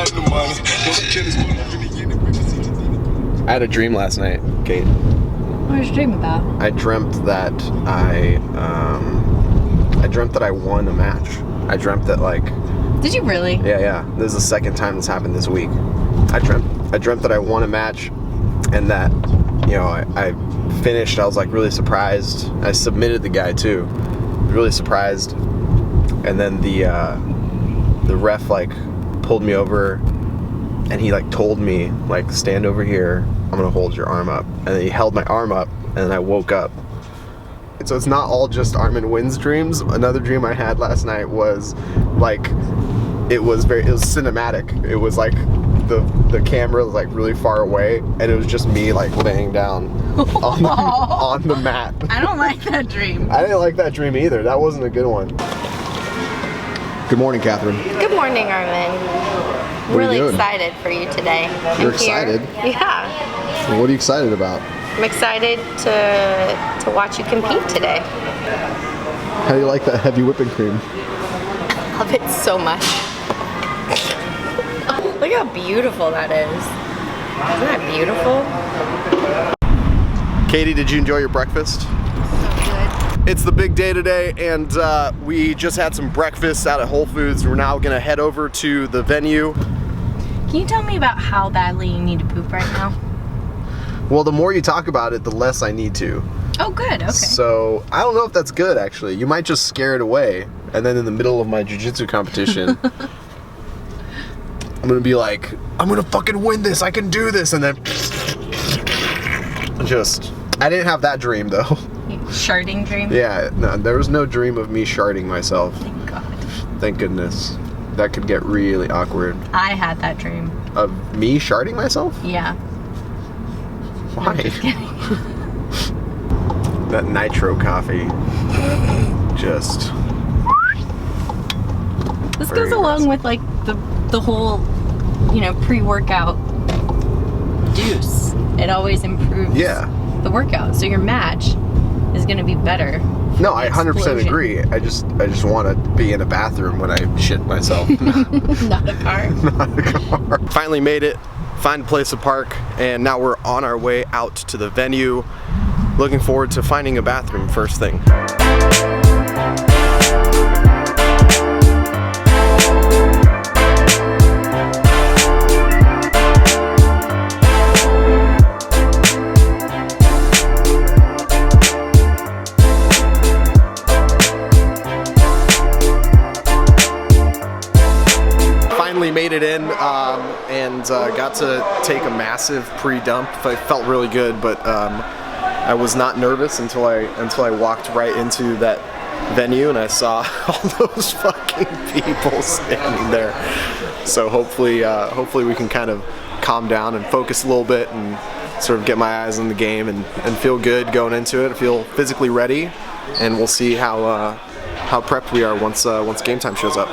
I had a dream last night, Kate. What did you dream about? I dreamt that I dreamt that I won a match. I dreamt that, like... Did you really? Yeah. This is the second time this happened this week. I dreamt that I won a match, and that, you know, I finished. I was like really surprised. I submitted the guy too. Really surprised. And then the ref like pulled me over, and he like told me like, stand over here. I'm gonna hold your arm up. And then he held my arm up, and then I woke up. And so it's not all just Armen wins dreams. Another dream I had last night was like, it was cinematic. It was like the camera was like really far away, and it was just me like laying down on the mat. I don't like that dream. I didn't like that dream either. That wasn't a good one. Good morning, Catherine. Good morning, Armen. I'm really excited for you today. You're excited? Yeah. What are you excited about? I'm excited to watch you compete today. How do you like that heavy whipping cream? I love it so much. Look how beautiful that is. Isn't that beautiful? Katie, did you enjoy your breakfast? So good. It's the big day today, and we just had some breakfast out at Whole Foods. We're now gonna head over to the venue. Can you tell me about how badly you need to poop right now? Well, the more you talk about it, the less I need to. Oh, good. Okay. So I don't know if that's good, actually. You might just scare it away, and then in the middle of my jiu-jitsu competition, I'm gonna be like, I'm gonna fucking win this. I can do this, and then I didn't have that dream though. Sharding dream? Yeah, no, there was no dream of me sharding myself. Thank God. Thank goodness. That could get really awkward. I had that dream. Of me sharding myself? Yeah. Why? I'm just kidding. That nitro coffee. Just. This goes along with like the whole, you know, pre-workout deuce. It always improves the workout. So your match is going to be better. No, I 100% agree. I just want to be in a bathroom when I shit myself. Not a car. Not a car. Finally made it. Find a place to park, and now we're on our way out to the venue. Looking forward to finding a bathroom first thing. Made it in and got to take a massive pre-dump. I felt really good, but I was not nervous until I walked right into that venue and I saw all those fucking people standing there. So hopefully we can kind of calm down and focus a little bit and sort of get my eyes on the game and feel good going into it. I feel physically ready, and we'll see how prepped we are once game time shows up.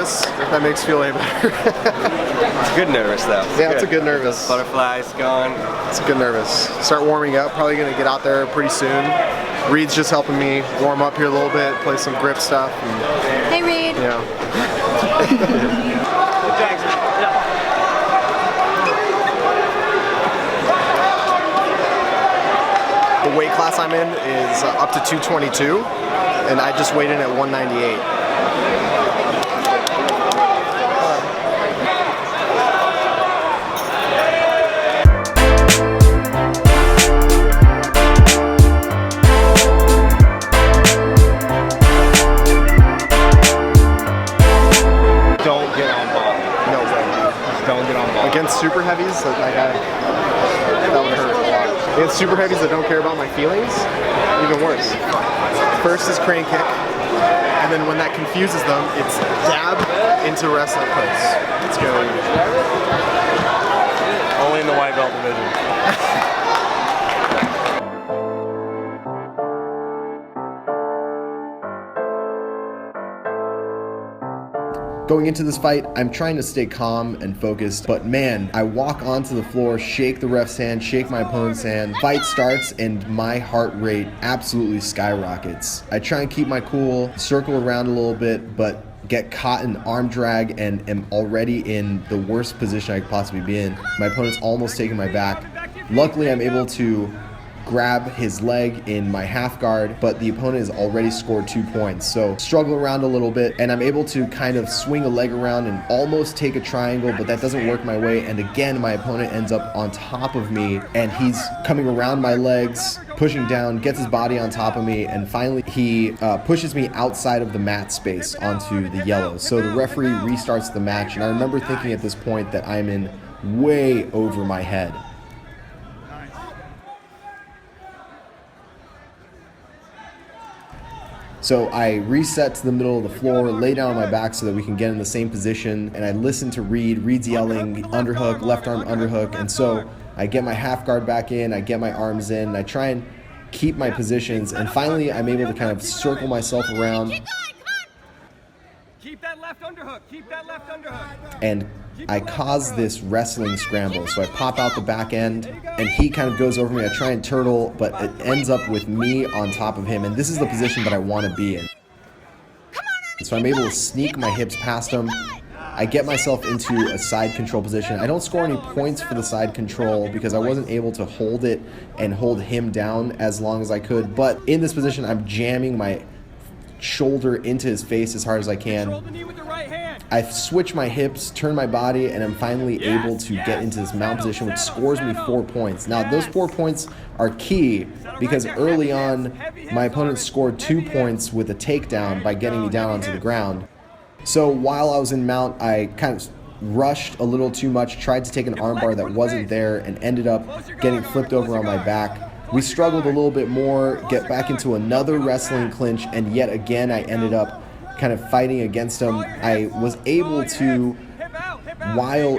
If that makes you feel any better. It's good nervous though. Yeah, it's a good nervous. Butterflies going. It's a good nervous. Start warming up. Probably gonna get out there pretty soon. Reed's just helping me warm up here a little bit, play some grip stuff. And, hey Reed. Yeah. The weight class I'm in is up to 222, and I just weighed in at 198. Against super heavies, that would hurt a lot. Against super heavies that don't care about my feelings, even worse. First is crane kick, and then when that confuses them, it's dab into wrestling puts. Let's go. Only in the white belt division. Going into this fight, I'm trying to stay calm and focused, but man, I walk onto the floor, shake the ref's hand, shake my opponent's hand. Fight starts and my heart rate absolutely skyrockets. I try and keep my cool, circle around a little bit, but get caught in arm drag and am already in the worst position I could possibly be in. My opponent's almost taking my back. Luckily, I'm able to grab his leg in my half guard, but the opponent has already scored 2 points. So struggle around a little bit, and I'm able to kind of swing a leg around and almost take a triangle, but that doesn't work my way. And again, my opponent ends up on top of me, and he's coming around my legs, pushing down, gets his body on top of me, and finally he pushes me outside of the mat space onto the yellow. So the referee restarts the match, and I remember thinking at this point that I'm in way over my head. So I reset to the middle of the floor, lay down on my back so that we can get in the same position, and I listen to Reed. Reed's yelling, underhook, left arm underhook, and so I get my half guard back in, I get my arms in, and I try and keep my positions, and finally I'm able to kind of circle myself around. Keep that left underhook, keep that left underhook. And I cause this wrestling scramble. So I pop out the back end, and he kind of goes over me. I try and turtle, but it ends up with me on top of him, and this is the position that I want to be in. So I'm able to sneak my hips past him. I get myself into a side control position. I don't score any points for the side control because I wasn't able to hold it and hold him down as long as I could. But in this position, I'm jamming my shoulder into his face as hard as I can. I switch my hips, turn my body, and I'm finally able to get into this mount position, which scores me 4 points. Now, those 4 points are key because early on, my opponent scored 2 points with a takedown by getting me down onto the ground. So while I was in mount, I kind of rushed a little too much, tried to take an armbar that wasn't there, and ended up getting flipped over on my back. We struggled a little bit more, get back into another wrestling clinch, and yet again I ended up kind of fighting against him. I was able to,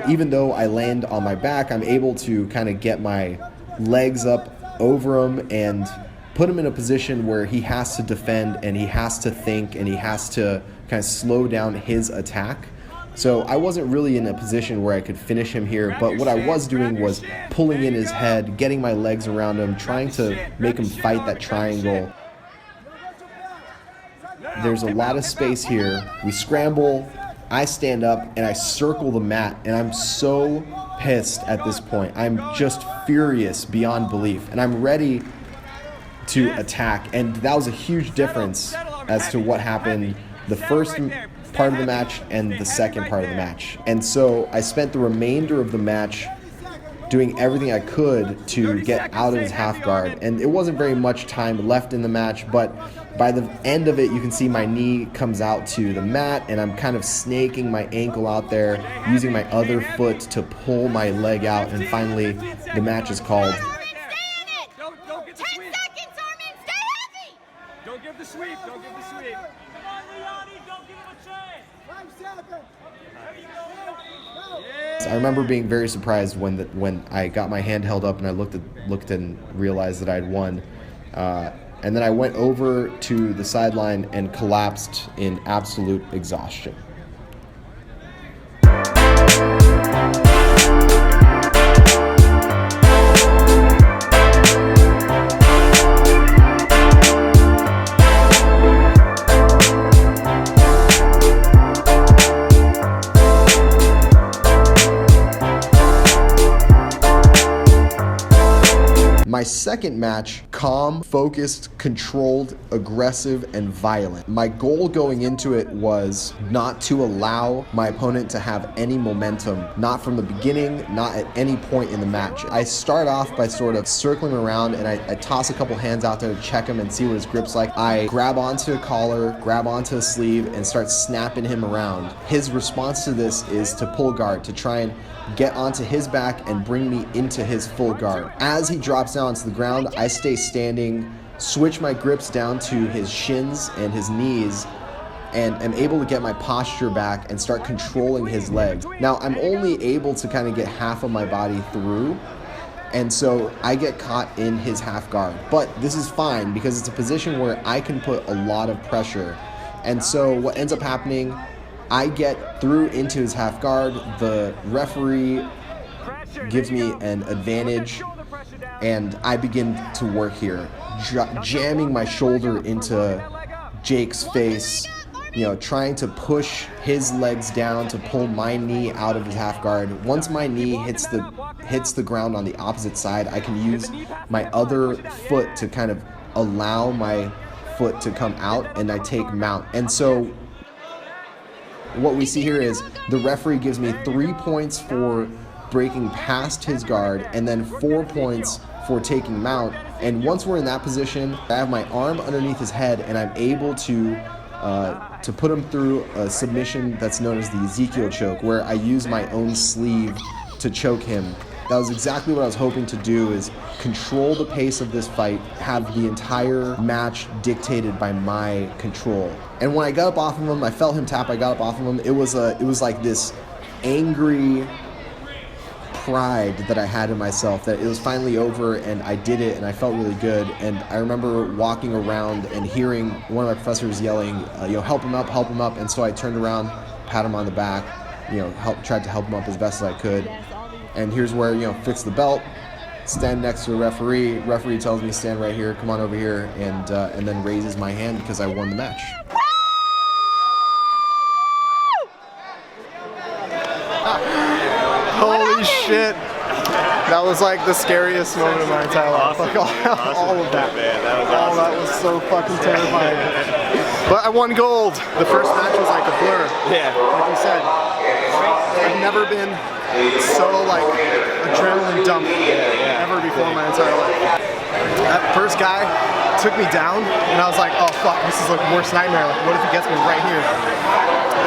even though I land on my back, I'm able to kind of get my legs up over him and put him in a position where he has to defend and he has to think and he has to kind of slow down his attack. So I wasn't really in a position where I could finish him here, but what I was doing was pulling in his head, getting my legs around him, trying to make him fight that triangle. There's a lot of space here. We scramble, I stand up, and I circle the mat, and I'm so pissed at this point. I'm just furious beyond belief, and I'm ready to attack, and that was a huge difference as to what happened the first part of the match and the second part of the match. And so I spent the remainder of the match doing everything I could to get out of his half guard, and it wasn't very much time left in the match, but by the end of it you can see my knee comes out to the mat and I'm kind of snaking my ankle out there, using my other foot to pull my leg out, and finally the match is called. Don't get the sweep. 10 seconds, Armen, stay heavy! Don't give the sweep, don't give the sweep. Come on, Leonie, don't give him a chance. 5 seconds. There you go. I remember being very surprised when I got my hand held up and I looked and realized that I had won. And then I went over to the sideline and collapsed in absolute exhaustion. My second match, calm, focused, controlled, aggressive, and violent. My goal going into it was not to allow my opponent to have any momentum, not from the beginning, not at any point in the match. I start off by sort of circling around and I toss a couple hands out there to check him and see what his grip's like. I grab onto a collar, grab onto a sleeve, and start snapping him around. His response to this is to pull guard, to try and get onto his back and bring me into his full guard. As he drops down onto the ground, I stay standing, switch my grips down to his shins and his knees, and am able to get my posture back and start controlling his legs. Now, I'm only able to kind of get half of my body through, and so I get caught in his half guard. But this is fine because it's a position where I can put a lot of pressure. And so what ends up happening I get through into his half guard. The referee gives me an advantage, and I begin to work here, jamming my shoulder into Jake's face, trying to push his legs down to pull my knee out of his half guard. Once my knee hits the ground on the opposite side, I can use my other foot to kind of allow my foot to come out, and I take mount. And so what we see here is the referee gives me 3 points for breaking past his guard, and then 4 points for taking mount. And once we're in that position, I have my arm underneath his head, and I'm able to put him through a submission that's known as the Ezekiel choke, where I use my own sleeve to choke him. That was exactly what I was hoping to do, is control the pace of this fight, have the entire match dictated by my control. And when I got up off of him, I felt him tap, I got up off of him, it was like this angry pride that I had in myself, that it was finally over and I did it and I felt really good. And I remember walking around and hearing one of my professors yelling, help him up. And so I turned around, pat him on the back, tried to help him up as best as I could. And here's where, fix the belt, stand next to a referee. Referee tells me, stand right here, come on over here, and then raises my hand because I won the match. Holy shit. That was like the scariest moment of my entire life. Like all of that. Man, that was so fucking terrifying. But I won gold. The first match was like a blur. Yeah. Like you said, I've never been so like adrenaline dump ever before in my entire life. That first guy took me down, and I was like, oh fuck, this is like the worst nightmare. Like, what if he gets me right here?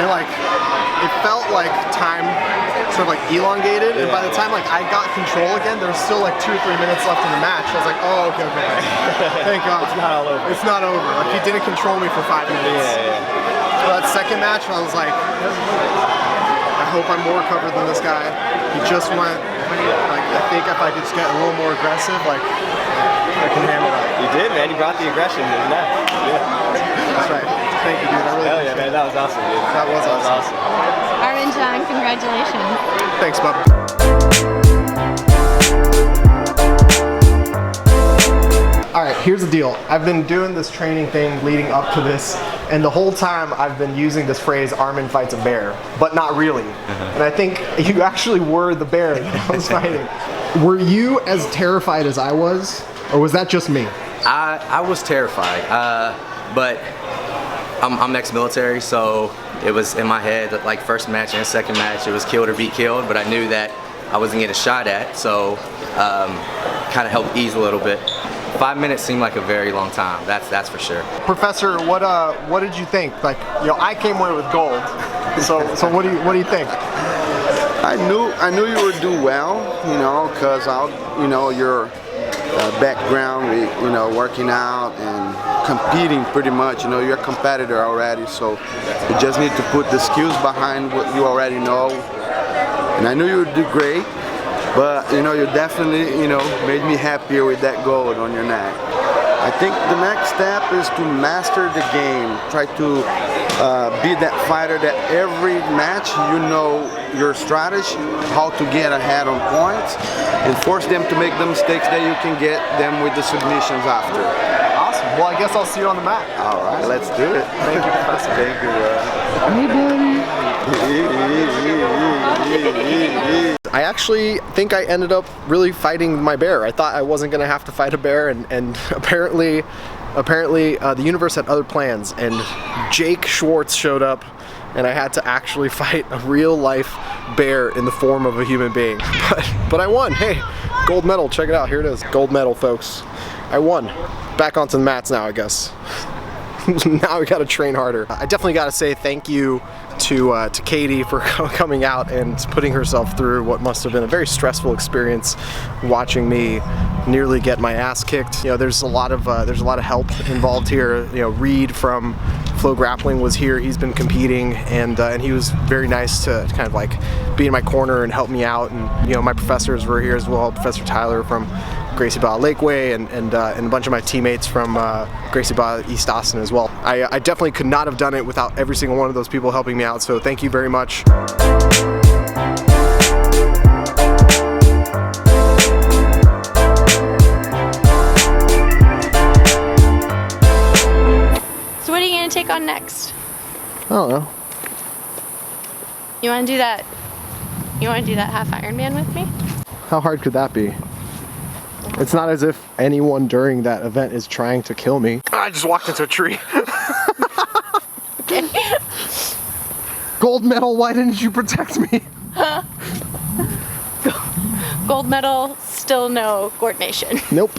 And like, it felt like time sort of like elongated, and by the time like I got control again, there was still like 2 or 3 minutes left in the match. I was like, oh, okay. Thank God. It's not all over. It's not over. Like, he didn't control me for 5 minutes. But that second match, I was like, I hope I'm more covered than this guy. He just went, like, I think if I could just get a little more aggressive, like, I can handle that. You did, man. You brought the aggression in the match. Yeah. That's right. Thank you, dude. I really Hell yeah, man. That was awesome, dude. That was awesome. Armen, John, congratulations. Thanks, bub. All right, here's the deal. I've been doing this training thing leading up to this, and the whole time I've been using this phrase, Armen fights a bear, but not really. And I think you actually were the bear that I was fighting. Were you as terrified as I was, or was that just me? I was terrified, but I'm ex-military, so it was in my head that like first match and second match, it was killed or be killed, but I knew that I wasn't getting a shot at, so kind of helped ease a little bit. 5 minutes seemed like a very long time. That's for sure. Professor, what did you think? Like, I came away with gold. So what do you think? I knew you would do well, because your background with working out and competing pretty much. You're a competitor already, so you just need to put the skills behind what you already know. And I knew you would do great. But you definitely made me happier with that gold on your neck. I think the next step is to master the game. Try to be that fighter that every match your strategy, how to get ahead on points, and force them to make the mistakes that you can get them with the submissions after. Awesome. Well, I guess I'll see you on the mat. All right, let's do it. Thank you, Professor. Thank you, I actually think I ended up really fighting my bear. I thought I wasn't going to have to fight a bear, and apparently the universe had other plans, and Jake Schwartz showed up, and I had to actually fight a real-life bear in the form of a human being. But I won. Hey, gold medal. Check it out. Here it is. Gold medal, folks. I won. Back onto the mats now, I guess. Now we got to train harder. I definitely got to say thank you to Katie for coming out and putting herself through what must have been a very stressful experience, watching me nearly get my ass kicked. There's a lot of help involved here. Reed from Flow Grappling was here. He's been competing, and he was very nice to kind of like be in my corner and help me out. And my professors were here as well. Professor Tyler from Gracie Barra Lakeway and a bunch of my teammates from Gracie Barra East Austin as well. I definitely could not have done it without every single one of those people helping me out, so thank you very much. So what are you going to take on next? I don't know. You want to do that? You want to do that half Ironman with me? How hard could that be? It's not as if anyone during that event is trying to kill me. I just walked into a tree. Okay. Gold medal, why didn't you protect me? Gold medal, still no coordination. Nope.